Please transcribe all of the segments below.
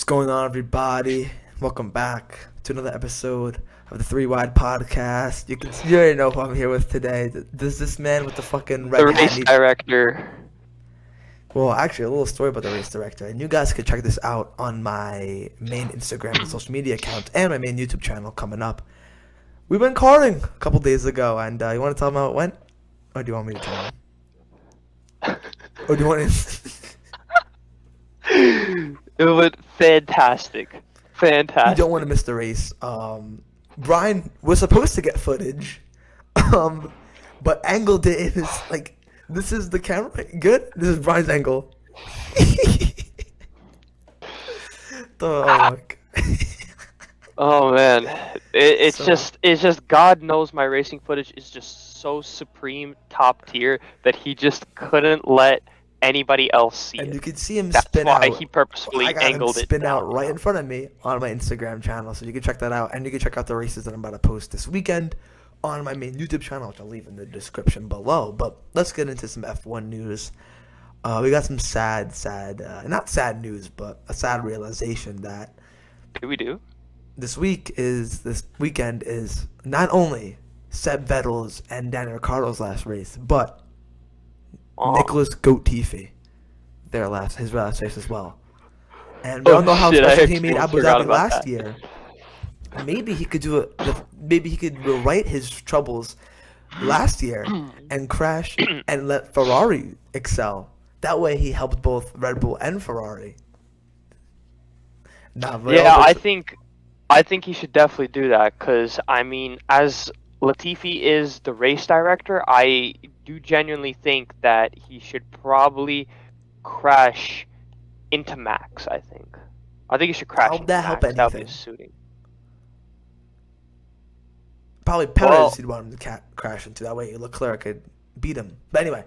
What's going on, everybody? Welcome back to another episode of the Three Wide Podcast. You already know who I'm here with today. Does this man with the fucking The red hat race need? director. Well, actually, a little story about the race director, and you guys could check this out on my main Instagram and social media account and my main YouTube channel coming up. We went karting a couple days ago, and you want to tell them how it went, or do you want me to tell them? Or do you want to? It was fantastic. You Fantastic. don't want to miss the race. Bryan was supposed to get footage, but angled it in his like. This is the camera. Good. This is Bryan's angle. Dog. Oh man, it's So- just God knows my racing footage is just so supreme top tier that he just couldn't let anybody else see And it. you could see him That's spin why out. he purposefully I got him angled it spin out down. right in front of me on my Instagram channel, so you can check that out, and you can check out the races that I'm about to post this weekend on my main YouTube channel, which I'll leave in the description below. But let's get into some F1 news. We got some not sad news, but a sad realization that Do we do? this weekend is not only Seb Vettel's and Daniel Ricciardo's last race, but Oh. Nicholas Latifi, his last race as well. And we Oh, all know how shit, I special he actually made Abu forgot Dhabi about last that. year. Maybe he could do it. Maybe he could rewrite his troubles last year and crash and let Ferrari excel. That way, he helped both Red Bull and Ferrari. Nah, but Yeah, all I this- think he should definitely do that because I mean, as Latifi is the race director, I do genuinely think that he should probably crash into Max. I think he should crash How'd into that help Max. That would be anything? suiting. Probably Perez Well- he'd want him to crash into. That way Leclerc could beat him. But anyway,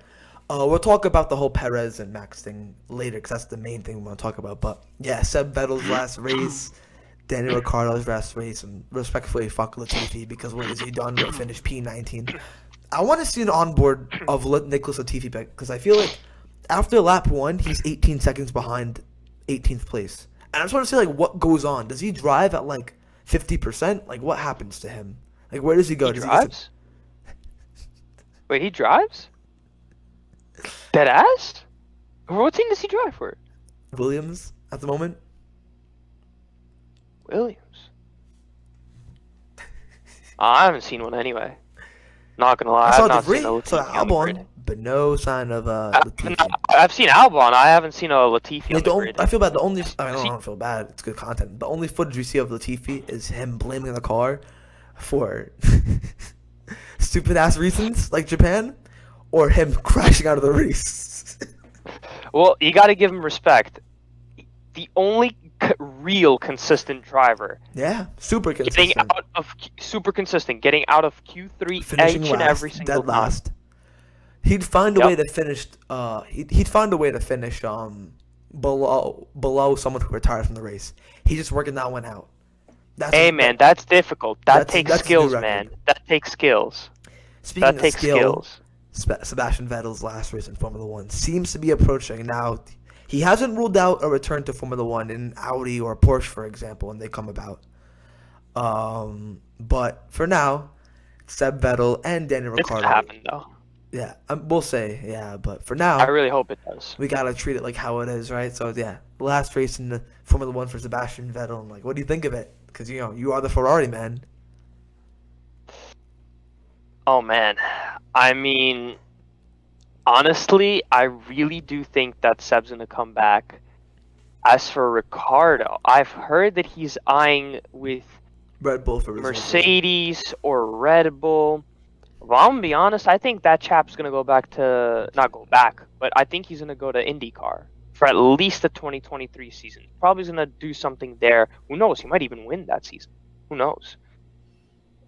we'll talk about the whole Perez and Max thing later because that's the main thing we want to talk about. But yeah, Seb Vettel's last race, Daniel Ricciardo's last race, and respectfully, fuck Latifi because what has he done but finish P19? I want to see an onboard of Nicholas Latifi because I feel like after lap 1, he's 18 seconds behind 18th place. And I just want to see like what goes on. Does he drive at like 50%? Like what happens to him? Like where does he go? He Does drives? Wait, he drives? Dead ass? What team does he drive for? Williams at the moment? Williams. I haven't seen one anyway. Not gonna lie, I saw I've not seen a DeVries, saw Latifi on the grid. Albon, but no sign of Latifi. I've seen Albon. I haven't seen a Latifi on Like, the grid. I feel bad. I don't feel bad. It's good content. The only footage we see of Latifi is him blaming the car for stupid ass reasons like Japan, or him crashing out of the race. Well, you got to give him respect. The only real consistent driver, Yeah, super getting consistent. out of super consistent, getting out of Q3 Finishing each and last, every single dead time. last. He'd find a Yep. way to finish. He'd find a way to finish below someone who retired from the race. He's just working that one out. That's Hey man, that's difficult. That that's- takes that's his new skills, record. man. That takes skills. Speaking That of takes skill, skills. Sebastian Vettel's last race in Formula One seems to be approaching now. He hasn't ruled out a return to Formula One in Audi or Porsche, for example, when they come about. But for now, Seb Vettel and Daniel It's gonna Ricciardo. happen though. Yeah, we'll say yeah, but for now, I really hope it does. we gotta treat it like how it is, right? So yeah, the last race in the Formula One for Sebastian Vettel. I'm like, what do you think of it? Because you are the Ferrari man. Oh man, I mean, honestly, I really do think that Seb's gonna come back. As for Ricardo, I've heard that he's eyeing with Red Bull for results. Mercedes or Red Bull. Well, I'm gonna be honest, I think that chap's gonna go back to not go back, but I think he's gonna go to IndyCar for at least the 2023 season. Probably gonna do something there. Who knows? He might even win that season. Who knows?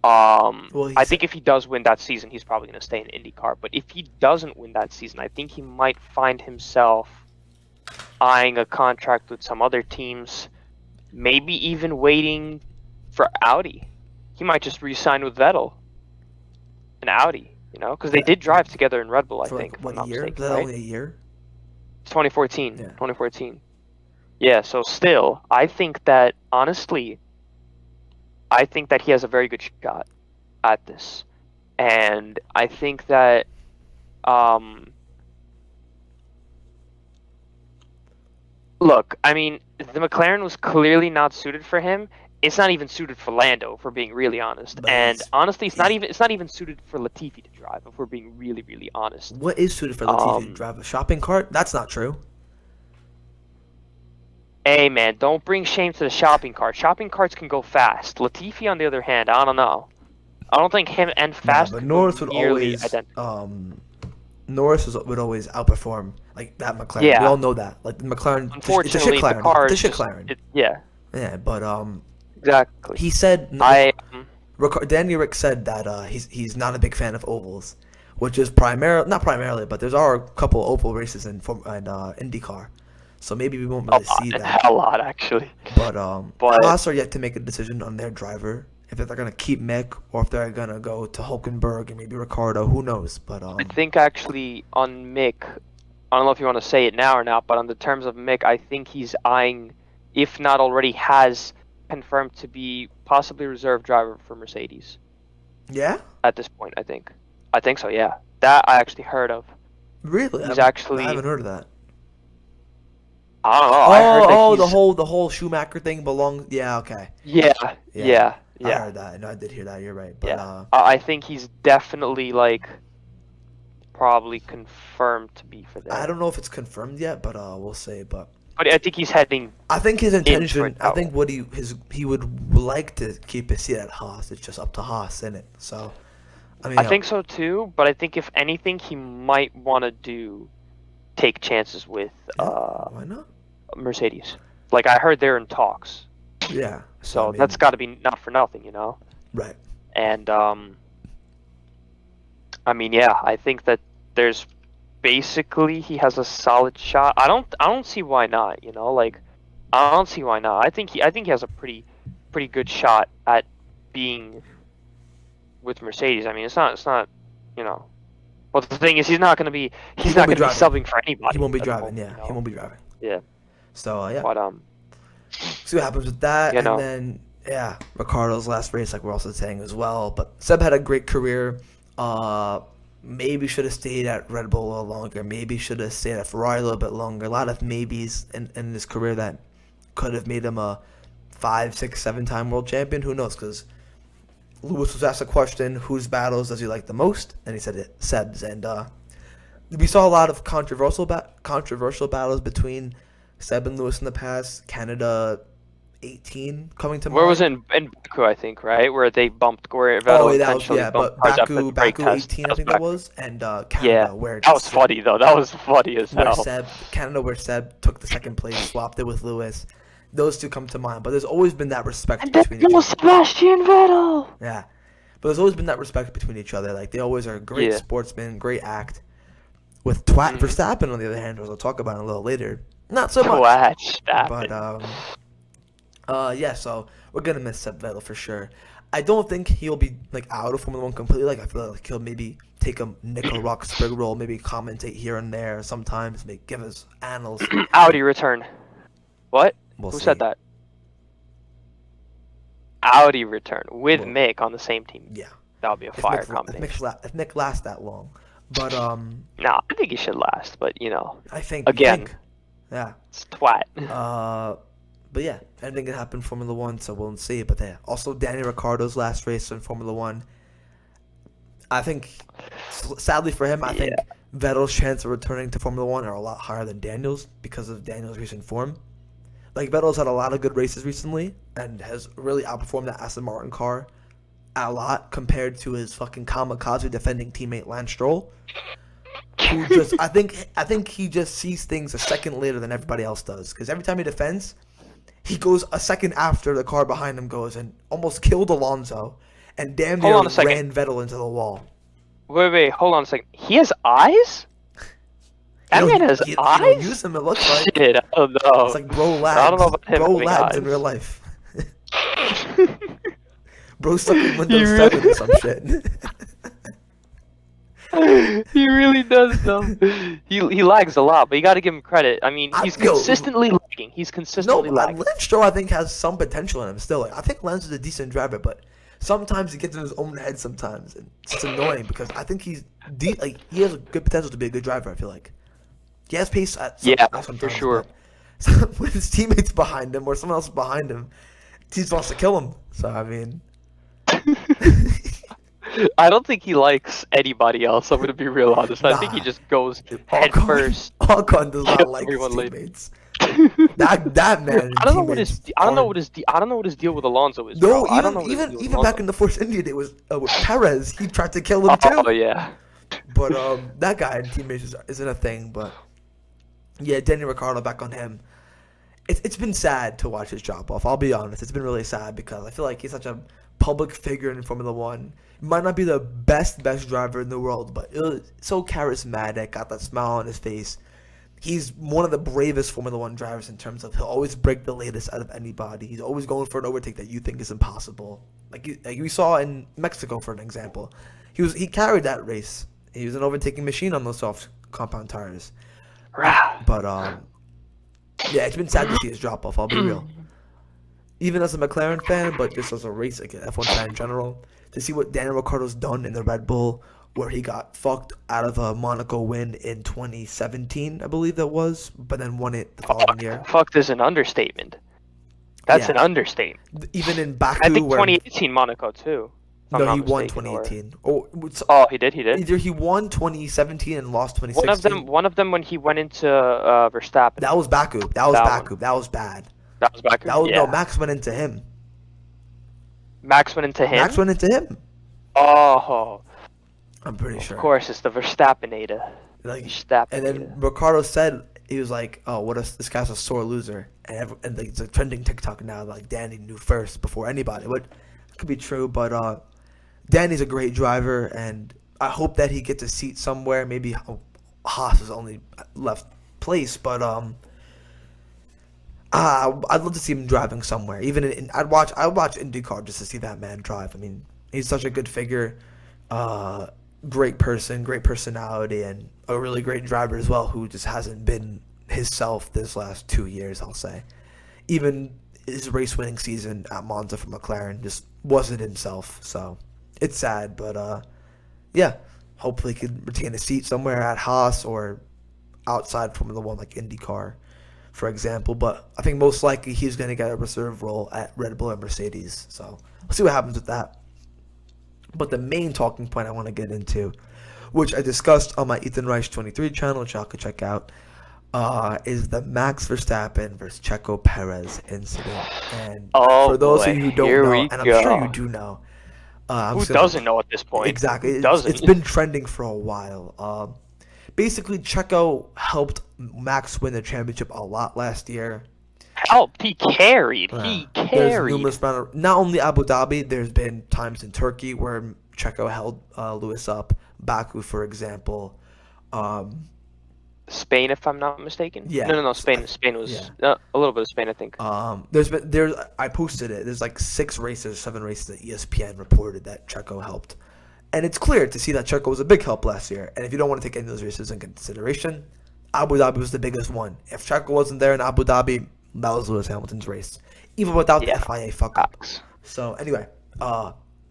Well, I think if he does win that season, he's probably going to stay in IndyCar. But if he doesn't win that season, I think he might find himself eyeing a contract with some other teams, maybe even waiting for Audi. He might just re-sign with Vettel in Audi, because they did drive together in Red Bull, I for think. like if I'm what not year? Is mistaken, that right? only a year? It's 2014. Yeah. 2014. Yeah, so still, I think that honestly, I think that he has a very good shot at this, and I think that um, look, I mean, the McLaren was clearly not suited for him. It's not even suited for Lando, if we're being really honest. But And he's honestly, he's it's not even suited for Latifi to drive, if we're being really, really honest. what is suited for Latifi to Um, drive a shopping cart? That's not true. hey man, don't bring shame to the shopping cart. Shopping carts can go fast. Latifi, on the other hand, I don't know. I don't think him and Nah, Fast but could go Norris would nearly always identical. would always outperform like that McLaren. We Yeah, all know that. Like the McLaren, it's a shit unfortunately, the McLaren. It's car a is shit just McLaren. yeah, Yeah, but exactly. he said I Danny Rick said that he's not a big fan of ovals, which is not primarily, but there's are a couple oval races in IndyCar, so maybe we won't a really lot, see that. a lot actually. But But Haas are yet to make a decision on their driver if they're gonna keep Mick or if they're gonna go to Hulkenberg and maybe Ricardo. Who knows? But I think actually on Mick, I don't know if you want to say it now or not, but on the terms of Mick, I think he's eyeing, if not already has confirmed to be possibly reserve driver for Mercedes yeah, at this point. I think so. Yeah, that I actually heard of. really, He's I actually haven't heard of that. I don't know. I heard that Oh, he's the whole Schumacher thing belongs. Yeah, okay. yeah, Yeah, yeah, I yeah, heard that. No, I did hear that. You're right. But yeah. I think he's definitely like probably confirmed to be for I there. don't know if it's confirmed yet. But we'll see. But But I think he's heading I think his in for intention. it I that think way. what he would like to keep his seat at Haas. It's just up to Haas, isn't it? So I mean, I think so too, but I think if anything, he might want to take chances with yeah, why not? Mercedes. Like I heard they're in talks, Yeah. So I so that's mean, got to be not for nothing, you know. right. And I mean, yeah, I think that there's basically he has a solid shot. I don't see why not, you know. Like I don't see why not. I think he has a pretty good shot at being with Mercedes. I mean, it's not, you know. Well, the thing is, He he's won't not be going to be driving. subbing for He anybody won't be at the driving. moment, Yeah, you he know. won't be driving. Yeah, So yeah, but see what happens with that, you and know, then yeah, Ricardo's last race, like we're also saying as well. But Seb had a great career. Maybe should have stayed at Red Bull a little longer. Maybe should have stayed at Ferrari a little bit longer. A lot of maybes in his career that could have made him a 5, 6, 7-time world champion. Who knows? Because Lewis was asked a question, whose battles does he like the most? And he said Seb's. And we saw a lot of controversial battles between Seb and Lewis in the past. Canada 18 coming to where was it mind. in Baku? I think right where where Oh, Vettel yeah, that was intentionally yeah, bumped but cars after the brake Baku test. 18, That I was think that Baku. was, and Yeah, Canada where that was funny though. That was funny as where hell. Seb took the second place, swapped it with Lewis. Those two come to mind, but there's always been that respect And then between each goes other. Sebastian Vettel. Yeah, but there's always been that respect between each other. Like they always are great Yeah. sportsmen, great act. With Twat Mhm. Verstappen, on the other hand, as I'll talk about a little later, not so much. Watch that. But yeah. So we're gonna miss Seb Vettel for sure. I don't think he'll be like out of Formula One completely. Like I feel like he'll maybe take a Nico Rosberg role, maybe commentate here and there sometimes, give us annals. Audi return. What? We'll Who see. said that? Audi return with Well, Mick on the same team. yeah. That would be a If fire Mick, combination. if Mick lasts that long, but No, I think he should last, but you know, I think again, yeah. it's twat. But yeah, anything can happen in Formula One, so we'll see. But yeah, also Danny Ricciardo's last race in Formula One. I think, sadly for him, I think Vettel's chance of returning to Formula One are a lot higher than Daniel's because of Daniel's recent form. Like Vettel's had a lot of good races recently and has really outperformed that Aston Martin car a lot compared to his fucking kamikaze defending teammate Lance Stroll, who just I think he just sees things a second later than everybody else does. Because every time he defends, he goes a second after the car behind him goes and almost killed Alonso and damn near Hold on a second. ran Vettel into the wall. Wait, hold on a second. He has eyes? That man has You eyes? don't use them, it looks like. Shit, I don't know. It's like bro lags. I don't know about him Bro having lags in eyes. real life. Bro stuck in You Windows really- 7 or some shit. He really does though. He lags a lot, but you got to give him credit. I mean, he's Yo, consistently lagging. He's no, consistently lagging. Lynch though I think has some potential in him still. Like, I think Lens is a decent driver, but sometimes he gets in his own head sometimes, and it's annoying because I think like he has a good potential to be a good driver. I feel like he has pace at sometimes, for sure. but when his teammates behind him or someone else behind him, he just wants to kill him. So I mean, I don't think he likes anybody else. I'm gonna be real honest. I think he Nah. just goes head first. Alcon does not Kill like his everyone later. teammates. That man. I don't know what his I don't know what his deal with Alonso is. No, bro. I don't know what his deal with even Alonso. back in the Force India day with Perez, he tried to kill him too. Oh yeah. But that guy and teammates isn't a thing. But yeah, Daniel Ricciardo, back on him. It's been sad to watch his drop off. I'll be honest, it's been really sad because I feel like he's such a public figure in Formula One. He might not be the best driver in the world, but so charismatic, got that smile on his face. He's one of the bravest Formula One drivers in terms of he'll always break the latest out of anybody. He's always going for an overtake that you think is impossible. Like we saw in Mexico, for an example. He carried that race. He was an overtaking machine on those soft compound tires. But yeah, it's been sad to see his drop off. I'll be real. Even as a McLaren fan, but just as a race, like an F1 fan in general, to see what Daniel Ricciardo's done in the Red Bull, where he got fucked out of a Monaco win in 2017, I believe that was, but then won it the following year. Fucked is an understatement. That's Yeah. an understatement. Even in Baku, I think where 2018 Monaco too. if I'm no, not he won mistaken, or- 2018. Oh, he did. He did. Either he won 2017 and lost 2016. One of them when he went into Verstappen. That was Baku. That was That Baku. That was bad. That was back. That was Yeah. no. Max went into him. Max went into him. Max went into him. Oh, I'm pretty sure. of course, it's the Verstappinator. Like, Verstappinator. and then Ricardo said he was like, "Oh, this guy's a sore loser," and like, it's a trending TikTok now. Like Danny knew first before anybody. What could be true, but Danny's a great driver, and I hope that he gets a seat somewhere. Maybe Haas is only left place, but I'd love to see him driving somewhere. Even I'd watch IndyCar just to see that man drive. I mean, he's such a good figure, great person, great personality, and a really great driver as well, who just hasn't been himself this last 2 years, I'll say. Even his race-winning season at Monza for McLaren just wasn't himself. So it's sad, but yeah, hopefully he could retain a seat somewhere at Haas or outside Formula One, like IndyCar, for example. But I think most likely he's going to get a reserve role at Red Bull and Mercedes. So we'll see what happens with that. But the main talking point I want to get into, which I discussed on my Ethan Reich 23 channel, which y'all could check out, is the Max Verstappen versus Checo Perez incident. And for those of you who don't know, and I'm sure you do know, who doesn't know at this point? Exactly. Doesn't. It's been trending for a while. Basically, Checo helped Max win the championship a lot last year. Helped. He carried. He There's carried. numerous not only Abu Dhabi. There's been times in Turkey where Checo held Lewis up. Baku, for example. Spain, if I'm not mistaken. Yeah. No. Spain was a little bit of Spain, I think. I posted it. There's like 7 races that ESPN reported that Checo helped, and it's clear to see that Checo was a big help last year. And if you don't want to take any of those races in consideration, Abu Dhabi was the biggest one. If Checo wasn't there in Abu Dhabi, that was Lewis Hamilton's race, even without the FIA fuck up. So anyway,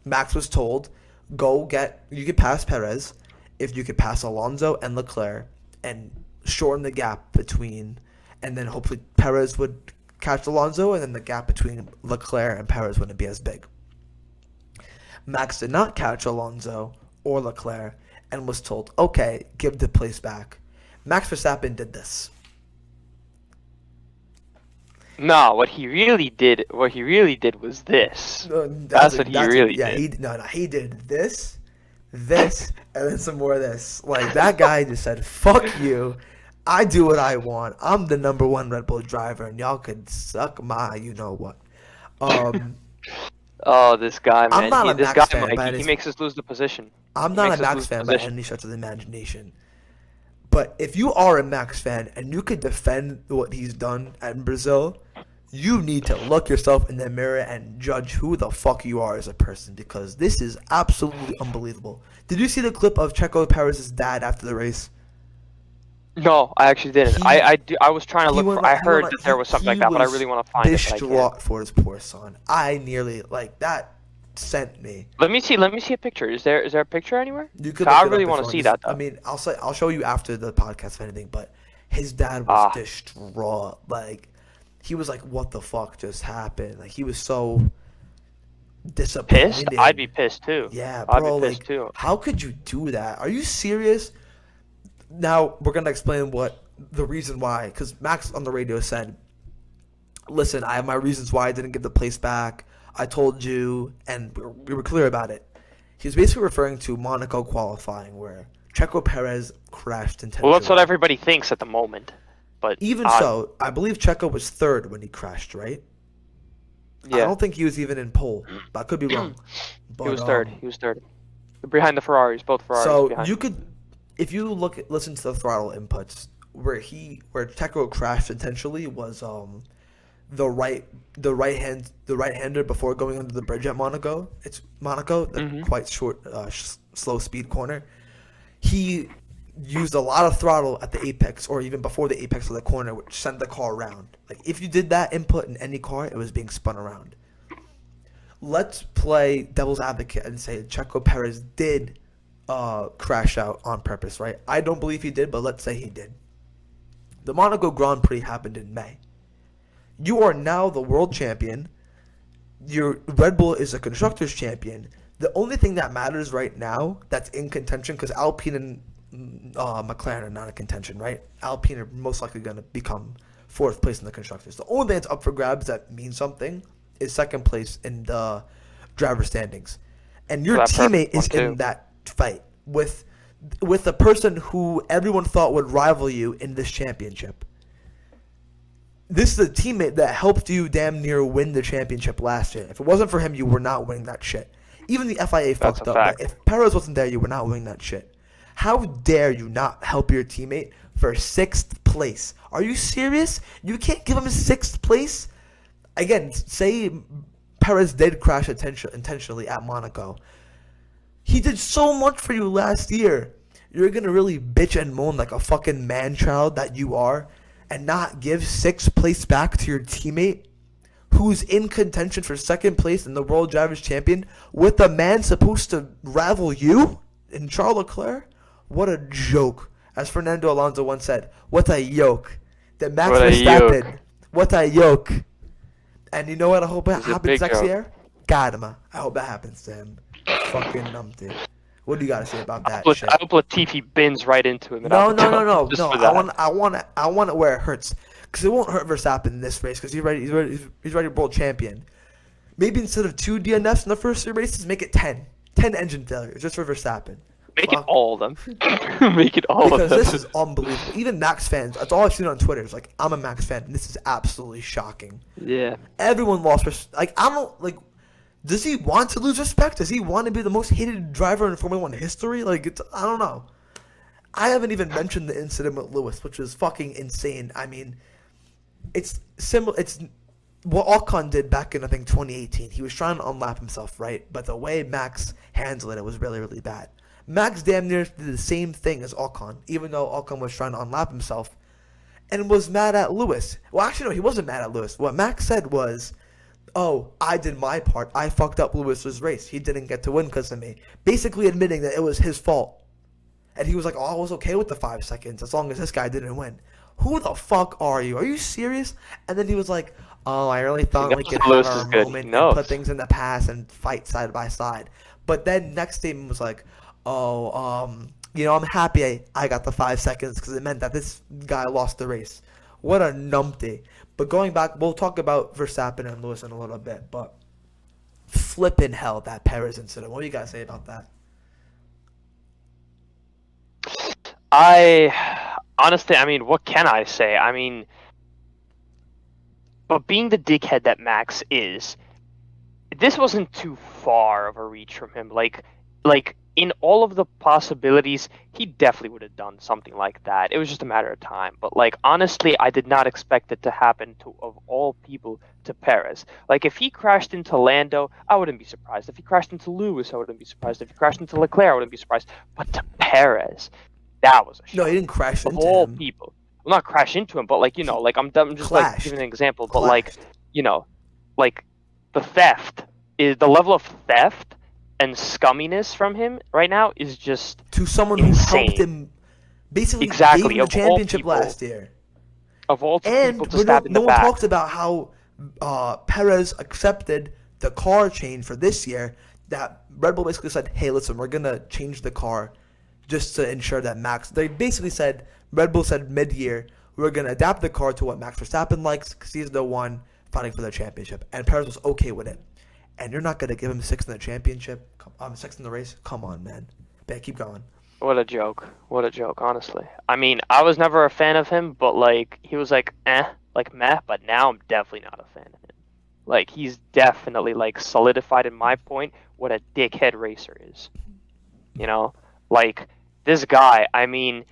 Max was told, you could pass Perez if you could pass Alonso and Leclerc and shorten the gap between, and then hopefully Perez would catch Alonso, and then the gap between Leclerc and Perez wouldn't be as big. Max did not catch Alonso or Leclerc and was told, okay, give the place back. Max Verstappen did this. No, what he really did was this. That's what he really did. He did this, and then some more of this. Like, that guy just said, fuck you. I do what I want. I'm the number 1 Red Bull driver, and y'all could suck my you-know-what. Oh, this guy, man. I'm not a Max fan, Mikey, he makes us lose the position. I'm not a Max fan by any stretch of the imagination. But if you are a Max fan and you could defend what he's done in Brazil, you need to look yourself in the mirror and judge who the fuck you are as a person, because this is absolutely unbelievable. Did you see the clip of Checo Perez's dad after the race? No, I actually didn't. He I was trying to he look went for. I he went heard on, that there was something like he that, but I was really want to find it, but I can't. distraught for his poor son. I nearly like that sent me. Let me see. Let me see a picture. Is there a picture anywhere? You could. I Look it really up want if to you see want. that though. I mean, I'll show you after the podcast if anything. But his dad was distraught. Like, he was like, "What the fuck just happened?" Like, he was so disappointed. Pissed? I'd be pissed too. Yeah, I'd bro. be pissed Like, too. how could you do that? Are you serious? Now we're gonna explain what the reason why. Because Max on the radio said, "Listen, I have my reasons why I didn't get the place back. I told you, and we were clear about it." He was basically referring to Monaco qualifying, where Checo Perez crashed intentionally. Well, that's what everybody thinks at the moment. But Even so, I believe Checo was third when he crashed, right? yeah, I don't think he was even in pole, but I could be wrong. But, he was third. He was third. Behind the Ferraris, both Ferraris. So behind. you could, if you listen to the throttle inputs, where Checo crashed intentionally was the right-hander before going under the bridge at Monaco. It's Monaco, the quite short, slow speed corner. He used a lot of throttle at the apex, or even before the apex of the corner, which sent the car around. Like, if you did that input in any car, it was being spun around. Let's play devil's advocate and say Checo Perez did crash out on purpose, right? I don't believe he did, but let's say he did. The Monaco Grand Prix happened in May. You are now the world champion. Your Red Bull is a constructors champion. The only thing that matters right now that's in contention, because Alpine and McLaren are not in contention, right? Alpine are most likely going to become fourth place in the constructors. The only thing that's up for grabs that means something is second place in the driver standings. And your teammate is in that fight with the person who everyone thought would rival you in this championship. This is a teammate that helped you damn near win the championship last year. If it wasn't for him, you were not winning that shit. Even the FIA fucked up. But if Perez wasn't there, you were not winning that shit. How dare you not help your teammate for 6th place? Are you serious? You can't give him 6th place? Again, say Perez did crash intentionally at Monaco. He did so much for you last year. You're going to really bitch and moan like a fucking man-child that you are and not give 6th place back to your teammate who's in contention for 2nd place in the World Drivers' Champion with a man supposed to rival you in Charles Leclerc? What a joke. As Fernando Alonso once said, what a yoke. That Max Verstappen, what a yoke. And you know what I hope it happens next year? Karma. I hope that happens to him. Fucking numpty. What do you got to say about that shit? I hope Latifi bins right into him. No. I want it where it hurts. Because it won't hurt Verstappen in this race because he's already world champion. Maybe instead of 2 DNFs in the first 3 races, make it 10. 10 engine failures just for Verstappen. Make it all of them. Make it all of them. Because this is unbelievable. Even Max fans, that's all I've seen on Twitter. It's like, I'm a Max fan, and this is absolutely shocking. Yeah. Everyone lost respect. Like, I don't, like, does he want to lose respect? Does he want to be the most hated driver in Formula 1 history? Like, I don't know. I haven't even mentioned the incident with Lewis, which is fucking insane. I mean, it's similar. It's what Ocon did back in, I think, 2018. He was trying to unlap himself, right? But the way Max handled it was really, really bad. Max damn near did the same thing as Ocon, even though Ocon was trying to unlap himself, and was mad at Lewis. Well, actually, no, he wasn't mad at Lewis. What Max said was, oh, I did my part. I fucked up Lewis's race. He didn't get to win because of me. Basically admitting that it was his fault. And he was like, oh, I was okay with the 5 seconds as long as this guy didn't win. Who the fuck are you? Are you serious? And then he was like, oh, I really thought we could have our moment and put things in the past and fight side by side. But then next statement was like, oh, I'm happy I got the 5 seconds because it meant that this guy lost the race. What a numpty. But going back, we'll talk about Verstappen and Lewis in a little bit, but flippin' hell, that Perez incident. What do you guys say about that? Honestly, I mean, what can I say? I mean, but being the dickhead that Max is, this wasn't too far of a reach from him. Like like in all of the possibilities, he definitely would have done something like that. It was just a matter of time. But like honestly, I did not expect it to happen to, of all people, to Perez. Like if he crashed into Lando, I wouldn't be surprised. If he crashed into Lewis, I wouldn't be surprised. If he crashed into Leclerc, I wouldn't be surprised. But to Perez, that was a shock. No, he didn't crash Of into all him. people. Well, not crash into him, but like like I'm just like Clashed. giving an example. But like Clashed. like the theft is the level of theft and scumminess from him right now is just To someone insane. who helped him, basically Exactly, gave him the of all championship people. last year. Of all And people to stab in no the one back. talks about how Perez accepted the car change for this year. That Red Bull basically said, "Hey, listen, we're gonna change the car just to ensure that Max." They basically said, Red Bull said mid-year, we're gonna adapt the car to what Max Verstappen likes because he's the one fighting for the championship, and Perez was okay with it. And you're not gonna give him 6th in the championship, 6th in the race. Come on, man. Yeah, keep going. What a joke. What a joke, honestly. I mean, I was never a fan of him, but like he was like like meh, but now I'm definitely not a fan of him. Like he's definitely like solidified in my point what a dickhead racer is. You know? Like this guy, I mean,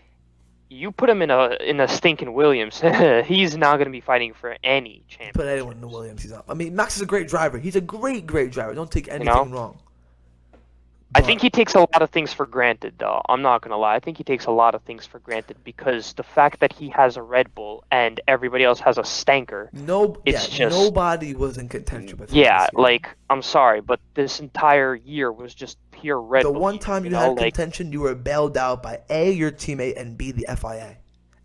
you put him in a stinking Williams, he's not going to be fighting for any championship. Put anyone in the Williams, he's up. I mean, Max is a great driver. He's a great driver. Don't take anything wrong. I think he takes a lot of things for granted, though. I'm not going to lie. I think he takes a lot of things for granted because the fact that he has a Red Bull and everybody else has a stanker. Nobody was in contention with him. Yeah, like, I'm sorry, but this entire year was just pure Red Bull. The one time you had contention, you were bailed out by A, your teammate, and B, the FIA,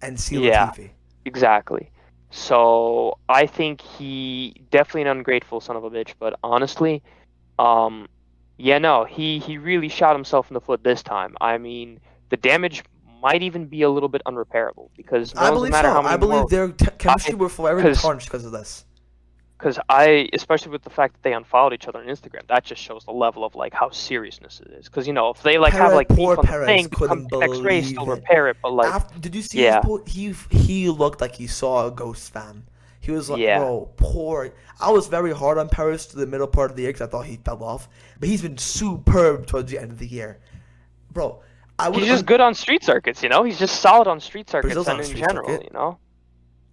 and C, Latifi. Exactly. So I think he definitely an ungrateful son of a bitch, but honestly, he really shot himself in the foot this time. I mean, the damage might even be a little bit unrepairable because I believe so. I believe their chemistry will forever be tarnished because of this. Because especially with the fact that they unfollowed each other on Instagram, that just shows the level of like how seriousness it is. Because if they like have like beef on the thing, come next race, they'll repair it. But like, did you see his post? He looked like he saw a ghost, fam. He was like, bro, poor. I was very hard on Perez to the middle part of the year because I thought he fell off. But he's been superb towards the end of the year. Bro, he's just good on street circuits, He's just solid on street circuits and in general, No,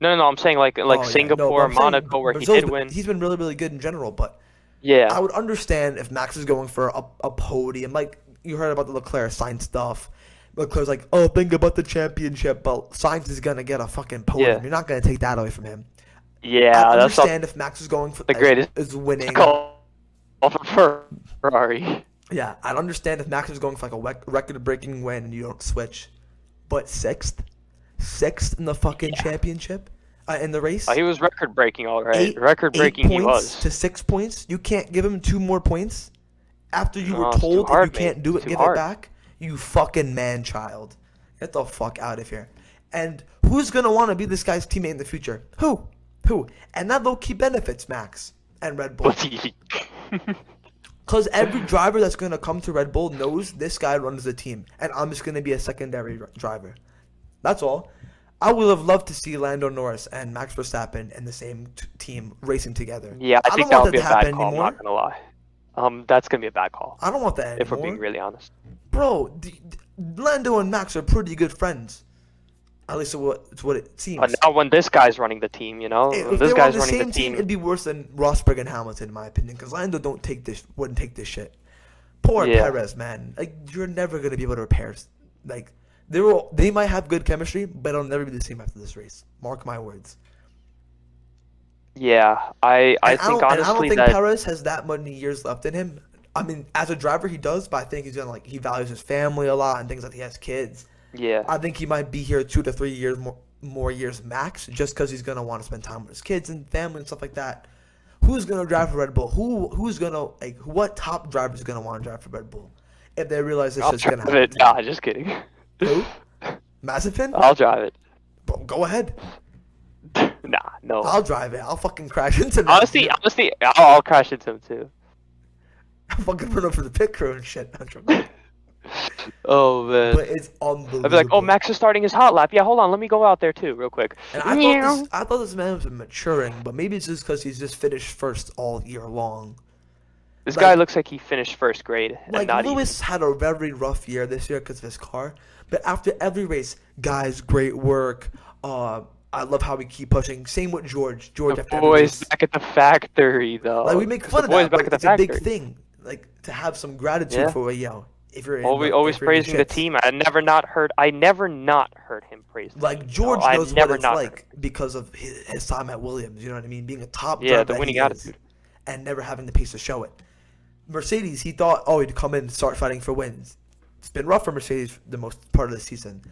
I'm saying like Singapore, Monaco, where he did win. He's been really, really good in general, but yeah, I would understand if Max is going for a podium. Like, you heard about the Leclerc Sainz stuff. Leclerc's like, oh, think about the championship, but Sainz is going to get a fucking podium. Yeah. You're not going to take that away from him. Yeah, I understand if Max is going for the greatest is winning for Ferrari. Yeah, I'd understand if Max is going for like a record-breaking win and you don't switch, but sixth in the fucking championship, in the race. He was record-breaking, all right. Record-breaking, he was. To 6 points, you can't give him 2 more points after you were told if you can't do it, give it back. You fucking man-child, get the fuck out of here. And who's gonna want to be this guy's teammate in the future? Who? And that low-key benefits Max and Red Bull. Because every driver that's going to come to Red Bull knows this guy runs the team, and I'm just going to be a secondary driver. That's all. I would have loved to see Lando Norris and Max Verstappen in the same team racing together. Yeah, I think that would be a bad call, I'm not going to lie. That's going to be a bad call. I don't want that anymore. If we're being really honest. Bro, Lando and Max are pretty good friends. At least it's what it seems. But now when this guy's running the team, If this they were guy's on the running same the team, it'd be worse than Rosberg and Hamilton, in my opinion. Because Lando wouldn't take this shit. Poor Perez, man. Like, you're never gonna be able to repair. Like, they might have good chemistry, but it'll never be the same after this race. Mark my words. Yeah, I think honestly I don't think Perez has that many years left in him. I mean, as a driver, he does, but I think he values his family a lot and things like he has kids. Yeah, I think he might be here 2 to 3 years more years max, just because he's gonna want to spend time with his kids and family and stuff like that. Who's gonna drive for Red Bull? Who's gonna what top driver is gonna want to drive for Red Bull if they realize this is gonna happen? Nah, just kidding. Who? Mazepin? I'll drive it. Bro, go ahead. Nah, no. I'll drive it. I'll fucking crash into him. Honestly, I'll crash into him too. I'll fucking run over the pit crew and shit. Oh man, but it's unbelievable. I'd be like, oh, Max is starting his hot lap. Yeah, hold on, let me go out there too, real quick. And I thought this man was maturing, but maybe it's just because he's just finished first all year long. This guy looks like he finished first grade. And Like, not Lewis had a very rough year this year because of his car. But after every race, guys, great work. I love how we keep pushing. Same with George. George The after every boys race. back at the factory, though. Like, we make fun of The boys that, back but at the it's a big factory. thing. Like, to have some gratitude Yeah. for, if you're in Always if you're in praising the shits. team. I never not heard him praise the Like, team. George I've knows what never it's not like because of his time at Williams. You know what I mean? Being a top Yeah, driver the that winning he is, attitude. and never having the pace to show it. Mercedes, he thought, he'd come in and start fighting for wins. It's been rough for Mercedes the most part of the season.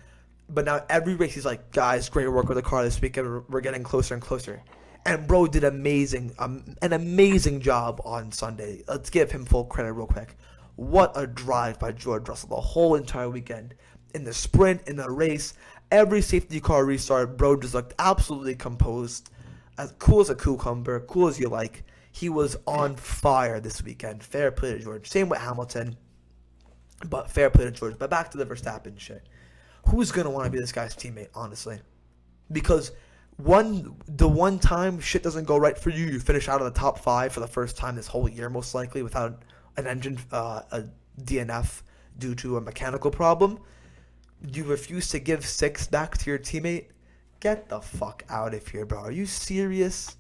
But now every race he's like, guys, great work with the car this weekend. We're getting closer and closer. And bro did an amazing job on Sunday. Let's give him full credit real quick. What a drive by George Russell the whole entire weekend. In the sprint, in the race, every safety car restart, bro just looked absolutely composed. As cool as a cucumber, cool as you like. He was on fire this weekend. Fair play to George. Same with Hamilton. But fair play to George. But back to the Verstappen shit. Who's going to want to be this guy's teammate, honestly? Because the one time shit doesn't go right for you, you finish out of the top 5 for the first time this whole year, most likely, without an engine, a DNF due to a mechanical problem. You refuse to give 6 back to your teammate? Get the fuck out of here, bro. Are you serious?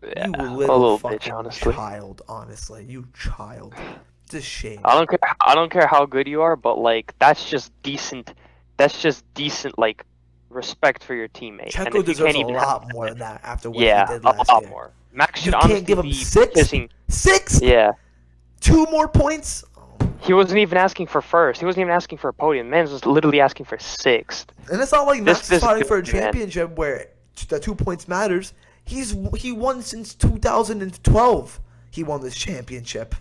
Yeah, You a little little fucking bitch, honestly. child, honestly. You child. It's a shame. I don't care how good you are, but like that's just decent. That's just decent, like respect for your teammate. And Checo if you deserves can't a even lot have, more than that after what yeah, he did a last lot year. more. Max You should can't honestly give him be 6? kissing. 6? Yeah, 2 more points? he wasn't even asking for first. He wasn't even asking for a podium. Man was literally asking for 6th. And it's not like Max This is fighting for a dude, man. championship where the 2 points matters. He won since 2012. He won this championship.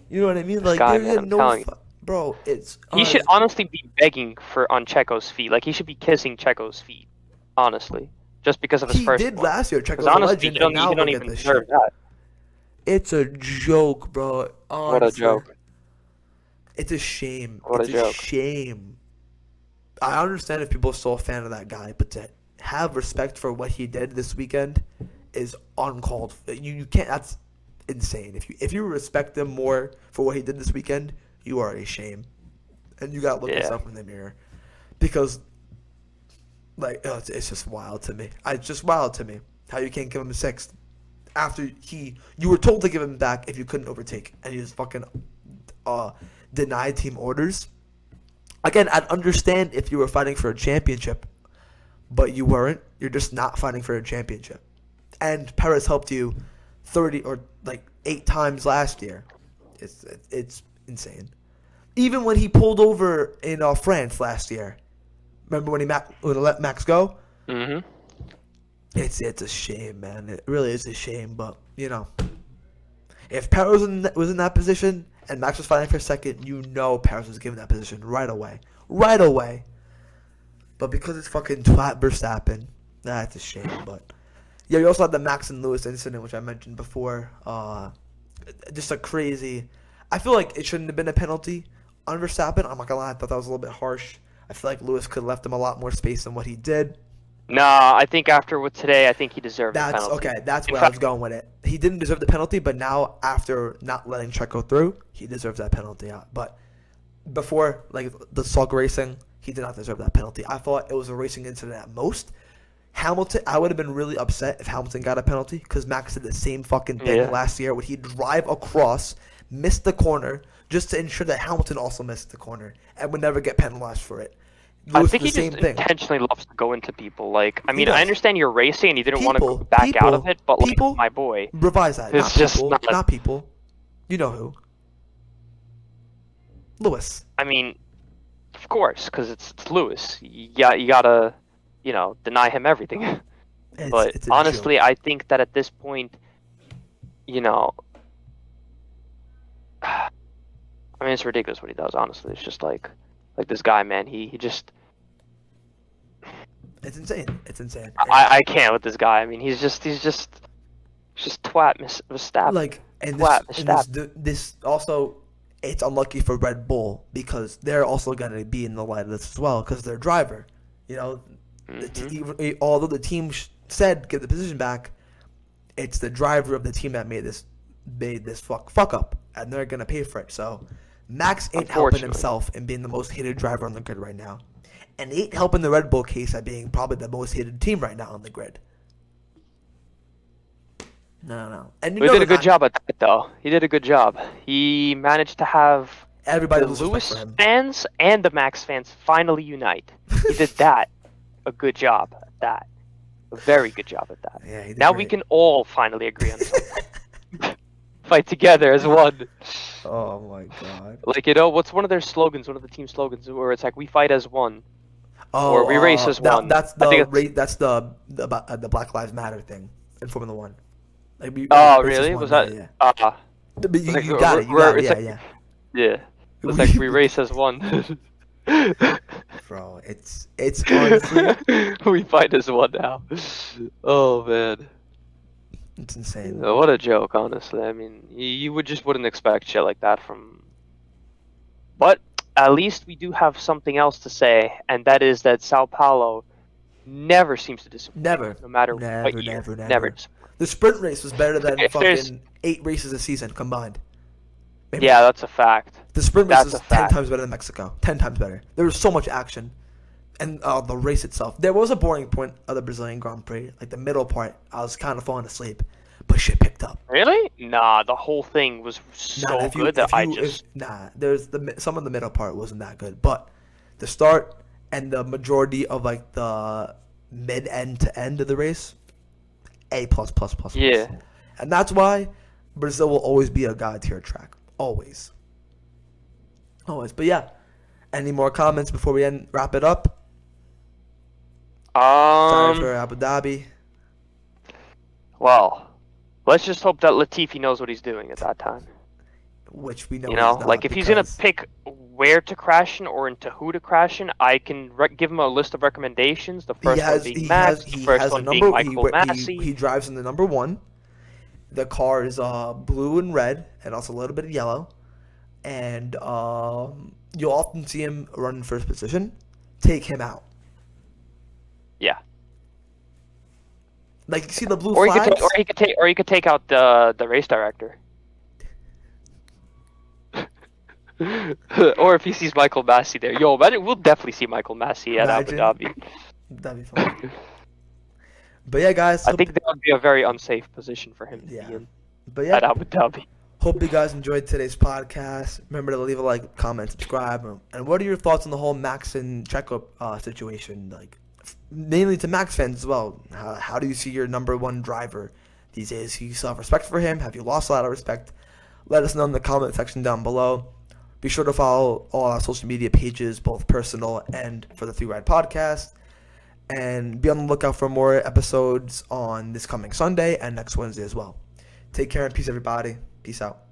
You know what I mean? Like, guy, there's man, I'm no telling you. bro. It's He should honestly be begging on Checo's feet. Like he should be kissing Checo's feet, honestly, just because of his he first did one. last year. Checo's Because a honestly, legend, you don't, and now you don't look even at this deserve shit. that. It's a joke, bro. Honestly. What a joke. It's a shame. What a It's joke. shame. I understand if people are still a fan of that guy, but to have respect for what he did this weekend is uncalled. You can't. That's insane. If you respect him more for what he did this weekend, you are a shame, and you gotta look yourself in the mirror, because it's just wild to me. It's just wild to me how you can't give him a 6th after you were told to give him back if you couldn't overtake, and you just fucking denied team orders. Again, I'd understand if you were fighting for a championship, but you weren't. You're just not fighting for a championship. And Perez helped you 30 or 8 times last year. It's insane. Even when he pulled over in France last year, remember when he let Max go? Mm-hmm. It's a shame, man. It really is a shame. But if Perez was in that position and Max was fighting for second, Perez was given that position right away. But because it's fucking twat Verstappen, that's a shame. But yeah, we also had the Max and Lewis incident, which I mentioned before. Just a crazy. I feel like it shouldn't have been a penalty on Verstappen. I'm not gonna lie, I thought that was a little bit harsh. I feel like Lewis could have left him a lot more space than what he did. Nah, I think after with today, I think he deserved the penalty. Okay. That's In where I was fact- going with it. He didn't deserve the penalty, but now after not letting Checo through, he deserves that penalty. But before, the Salk racing, he did not deserve that penalty. I thought it was a racing incident at most. Hamilton, I would have been really upset if Hamilton got a penalty because Max did the same fucking thing last year where he'd drive across, miss the corner, just to ensure that Hamilton also missed the corner and would never get penalized for it. I think he just intentionally loves to go into people. I understand you're racing and you didn't want to go back out of it, but my boy, revise that. It's just not people. You know who? Lewis. I mean, of course, because it's Lewis. You gotta, deny him everything. But It's a honestly, joke. I think that at this point, I mean, it's ridiculous what he does. Honestly, it's just like this guy, man. He just. It's insane. I can't with this guy. I mean, he's just twat Verstappen. This also, it's unlucky for Red Bull because they're also gonna be in the light of this as well because their driver, although the team said give the position back, it's the driver of the team that made this made this fuck up, and they're gonna pay for it. So Max ain't helping himself in being the most hated driver on the grid right now, and he ain't helping the Red Bull case at being probably the most hated team right now on the grid. No. And he did a good job at that, though. He did a good job. He managed to have everybody the Lewis fans and the Max fans finally unite. He did that. A good job at that. A very good job at that. Yeah, he did now great. we can all finally agree on something. Fight together as one. Oh my god. Like, what's one of their slogans, one of the team slogans, where it's like, we fight as one. Oh, or we race as one. That's the Black Lives Matter thing in Formula One. Like, really? Was that? Yeah. But you got it. Yeah. Yeah. It's like we race as one. Bro, it's honestly we fight as one now. Oh man. It's insane. What a joke, honestly. I mean, you wouldn't expect shit like that from. But at least we do have something else to say, and that is that Sao Paulo never seems to disappoint. Never. No matter what year. Never. The sprint race was better than fucking 8 races a season combined. Maybe. Yeah, that's a fact. The sprint race is 10 times better than Mexico. 10 times better. There was so much action. And the race itself. There was a boring point of the Brazilian Grand Prix. Like the middle part, I was kind of falling asleep. But shit picked up. Really? Nah, the whole thing was so good that I just... there's some of the middle part wasn't that good. But the start and the majority of like the mid-end to end of the race, A++++. Yeah. And that's why Brazil will always be a god tier track. Always. But yeah. Any more comments before we wrap it up? Sorry for Abu Dhabi. Well, let's just hope that Latifi knows what he's doing at that time. Which we know. You know, like if he's gonna pick where to crash in or into who to crash in, I can give him a list of recommendations. The first one being Max, the first one being Michael Massey. He drives in the number 1. The car is blue and red, and also a little bit of yellow. And you'll often see him run in first position. Take him out. Yeah. Like you see the blue flags. Or he could take out the race director. Or if he sees Michael Massey there, we'll definitely see Michael Massey at Abu Dhabi. That'd be fun. But yeah, guys. I think that would be a very unsafe position for him to be in. But yeah, at Abu Dhabi. Hope you guys enjoyed today's podcast. Remember to leave a like, comment, subscribe. And what are your thoughts on the whole Max and Checo situation? Like, mainly to Max fans as well. How do you see your number 1 driver these days? Do you still have respect for him? Have you lost a lot of respect? Let us know in the comment section down below. Be sure to follow all our social media pages, both personal and for the 3 Ride Podcast. And be on the lookout for more episodes on this coming Sunday and next Wednesday as well. Take care and peace, everybody. Peace out.